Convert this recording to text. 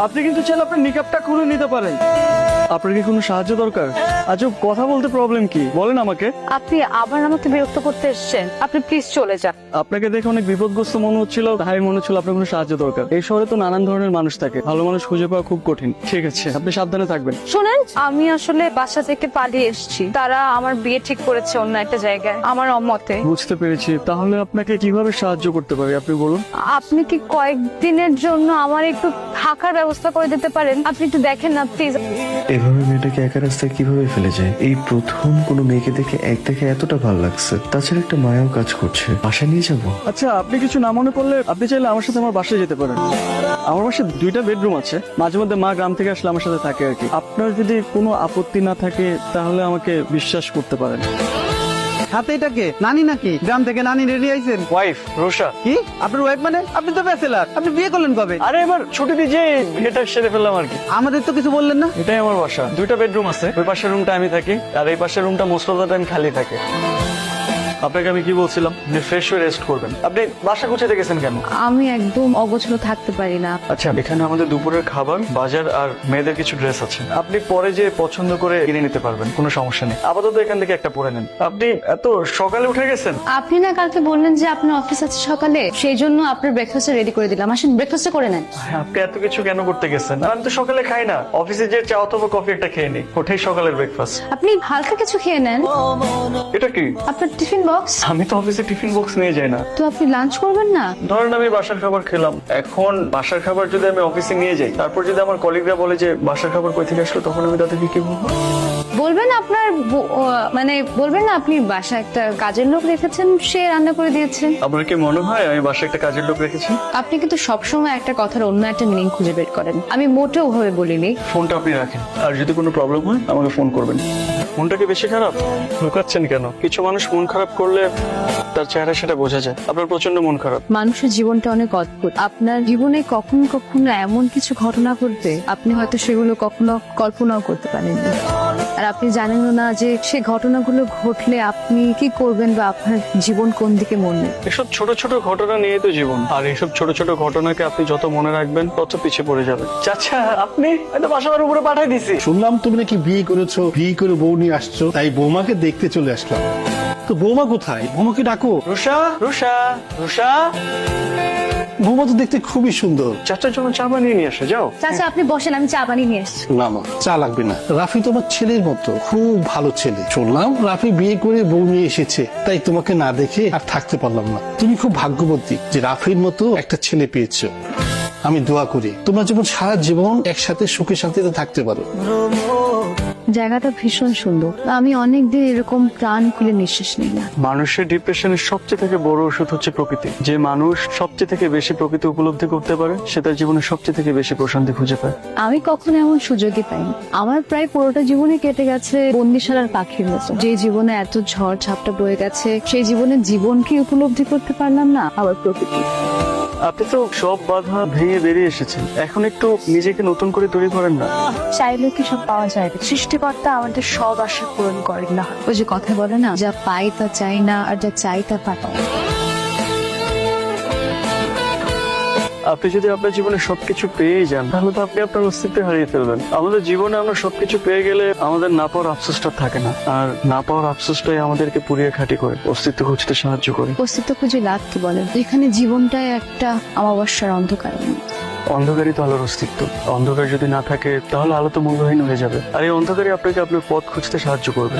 আপনি কিন্তু চাইলে আপনার নিকাবটা খুলে নিতে পারেন। আপনার কি কোনো সাহায্য দরকার? আচ্ছা, কথা বলতে প্রবলেম কি বলেন আমাকে। আপনি আবার আমাকে বিরক্ত করতে এসেছেন, আপনি প্লিজ চলে যান। আপনাকে দেখে অনেক বিপদগ্রস্ত মনে হচ্ছিল, তাই মনে হচ্ছিল আপনার কোনো সাহায্য দরকার। এই শহরে তো নানান ধরনের মানুষ থাকে, ভালো মানুষ খুঁজে পাওয়া খুব কঠিন। ঠিক আছে, আপনি সাবধানে থাকবেন। শোনেন, আমি আসলে বাসা থেকে পালিয়ে এসেছি। তারা আমার বিয়ে ঠিক করেছে অন্য একটা জায়গায়, আমার অমতে। বুঝতে পেরেছি। তাহলে আপনাকে কিভাবে সাহায্য করতে পারি আপনি বলুন। আপনি কি কয়েকদিনের জন্য আমার একটু থাকার ব্যবস্থা করে দিতে পারেন? আপনি একটু দেখেন না প্লিজ। এভাবে মেয়েটাকে একা রাস্তায় কিভাবে ফেলে যায়? এই প্রথম কোনো মেয়েকে দেখে এক দেখে এতটা ভালো লাগছে। তাছাড়া একটা মায়াও কাজ করছে। বাসা নিয়ে যাব। আচ্ছা, আপনি কিছু না মনে করলে আপনি চাইলে আমার সাথে আমার বাসায় যেতে পারেন। আমার বাসায় 2টা বেডরুম আছে। মাঝে মধ্যে মা গ্রাম থেকে আসলে আমার সাথে থাকে আর কি। আপনার যদি কোনো আপত্তি না থাকে তাহলে আমাকে বিশ্বাস করতে পারেন। হাতে এটাকে নানি নাকি? গ্রাম থেকে নানি রেডি আইছেন? ওয়াইফ রোশা। কি আপনার ওয়াইফ মানে? আপনি তো ব্যাচেলার, আপনি বিয়ে করলেন কবে? আরে এবার ছুটি দিয়ে যে বিয়েটা সেরে ফেললাম আর কি। আমাদের তো কিছু বললেন না। এটাই আমার বাসা। 2টা বেডরুম আছে। ওই পাশের রুমটা আমি থাকি, আর এই পাশের রুমটা মোস্ট অফ দ্য টাইম খালি থাকে। আপনাকে আমি কি বলছিলাম, আপনি ফ্রেশ হয়ে রেস্ট করবেন। আপনি বাসা গুছাতে গেছেন কেন? আমি একদম অগোছালো থাকতে পারি না। আচ্ছা, এখানে আমাদের দুপুরের খাবার, বাজার আর মেয়েদের কিছু ড্রেস আছে। আপনি পরে যে পছন্দ করে কিনে নিতে পারবেন, কোনো সমস্যা নেই। আপাতত এখান থেকে একটা পরে নেন। আপনি এত সকালে উঠে গেছেন? আপনি না কালকে বললেন যে আপনার অফিস আছে সকালে, সেই জন্য আপনার ব্রেকফাস্ট রেডি করে দিলাম। আসেন ব্রেকফাস্ট করে নেন। আপনি এত কিছু কেন করতে গেছেন? আর আমি তো সকালে খাই না। অফিসে যে চা অথবা কফি একটা খেয়ে নিই, ওটাই সকালের ব্রেকফাস্ট। আপনি হালকা কিছু খেয়ে নেন। এটা কি? আপনার টিফিন বক্স। আমি তো অফিসে টিফিন বক্স নিয়ে যাই না। তো আপনি লাঞ্চ করবেন না? ধরেন আমি বাসার খাবার খেলাম, এখন বাসার খাবার যদি আমি অফিসে নিয়ে যাই, তারপর যদি আমার কলিগরা বলে যে বাসার খাবার কই থেকে আসলো, তখন আমি তাদেরকে কি বলবো? বলবেন আপনার মানে বলবেন না আপনি বাসায় একটা কাজের লোক রেখেছেন, সে রান্না করে দিয়েছে। আপনার কি মনে হয় আমি বাসায় একটা কাজের লোক রেখেছি? আপনি কিন্তু সবসময় একটা কথার অন্য একটা মিনিং খুঁজে বের করেন। আমি মোটেও ওভাবে বলিনি। ফোনটা আপনি রাখেন, আর যদি কোনো প্রবলেম হয় আমাকে ফোন করবেন। মনটা কি বেশি খারাপ? লুকাচ্ছেন কেন? কিছু মানুষ মন খারাপ করলে তার চেহারা সেটা বোঝা যায়। আপনার প্রচন্ড মন খারাপ। মানুষের জীবনটা অনেক অদ্ভুত। আপনার জীবনে কখনো কখনো এমন কিছু ঘটনা ঘটবে, আপনি হয়তো সেগুলো কখনো কল্পনাও করতে পারেননি। আর আপনি জানেনও না যে সে ঘটনাগুলো ঘটলে আপনি কি করবেন বা আপনার জীবন কোন দিকে মোড় নেবে। এসব ছোট ছোট ঘটনা নিয়ে তো জীবন, আর এইসব ছোট ছোট ঘটনাকে আপনি যত মনে রাখবেন তত পিছিয়ে পড়ে যাবেন। চাচা, আপনি হয়তো বাসার উপরে পাঠিয়ে দিছি। শুনলাম তুমি নাকি বিয়ে করেছো, বিয়ে করে বউ নিয়ে আসছো, তাই বৌমাকে দেখতে চলে আসলাম। তো বৌমা কোথায়? বৌমাকে ডাকো। রুষা, রুষা, রুষা। বৌমা তো দেখতে খুবই সুন্দর। চাচার জন্য চা বানিয়ে নিয়ে আসো, যাও। চাচা আপনি বসেন, আমি চা বানিয়ে নিয়ে এসেছি। না না, চা লাগবে না। রাফি তোমার ছেলের মতো, খুব ভালো ছেলে। শুনলাম রাফি বিয়ে করে বউ নিয়ে এসেছে, তাই তোমাকে না দেখে আর থাকতে পারলাম না। তুমি খুব ভাগ্যবতী যে রাফির মতো একটা ছেলে পেয়েছো। আমি দোয়া করি তোমরা যেমন সারা জীবন একসাথে সুখে শান্তিতে থাকতে পারো। জায়গাটা ভীষণ সুন্দর। আমি অনেকদিন এরকম প্রাণ খুলে নিঃশ্বাস নিই না। মানুষের ডিপ্রেশনের সবচেয়ে থেকে বড় ওষুধ হচ্ছে প্রকৃতি। যে মানুষ সবচেয়ে থেকে বেশি প্রকৃতি উপলব্ধি করতে পারে, সে তার জীবনে সবচেয়ে থেকে বেশি প্রশান্তি খুঁজে পায়। আমি কখনো এমন সুযোগই পাইনি। আমার প্রায় পুরোটা জীবনে কেটে গেছে বন্দিশালার পাখির মতো। যে জীবনে এত ঝড় ঝাপটা বয়ে গেছে, সেই জীবনে জীবনকে উপলব্ধি করতে পারলাম না, আবার প্রকৃতি। আপনি তো সব বাধা ভেঙে বেরিয়ে এসেছেন, এখন একটু নিজেকে নতুন করে তৈরি করেন না। চাইলে কি সব পাওয়া যায় না? সৃষ্টিকর্তা আমাদের সব আশা পূরণ করেন না। ওই যে কথা বলে না, যা পাই তা চাই না, আর যা চাই তা পাই। আপনি যদি আপনার জীবনে সবকিছু পেয়ে যান, তাহলে তো আপনি আপনার অস্তিত্ব হারিয়ে ফেলবেন। আমাদের জীবনে আমরা সবকিছু পেয়ে গেলে আমাদের না পাওয়ার আফসোসটা থাকে না, আর না পাওয়ার আফসোসটাই আমাদেরকে পুড়িয়ে খাঁটি করে অস্তিত্ব খুঁজতে সাহায্য করে। অস্তিত্ব খুঁজে লাভ কি বলেন? এখানে জীবনটাই একটা অমাবস্যার অন্ধকার। অন্ধকারই তো আলোর অস্তিত্ব। অন্ধকার যদি না থাকে তাহলে আলো তো মূল্যহীন হয়ে যাবে, আর এই অন্ধকারই আপনাকে আপনার পথ খুঁজতে সাহায্য করবে।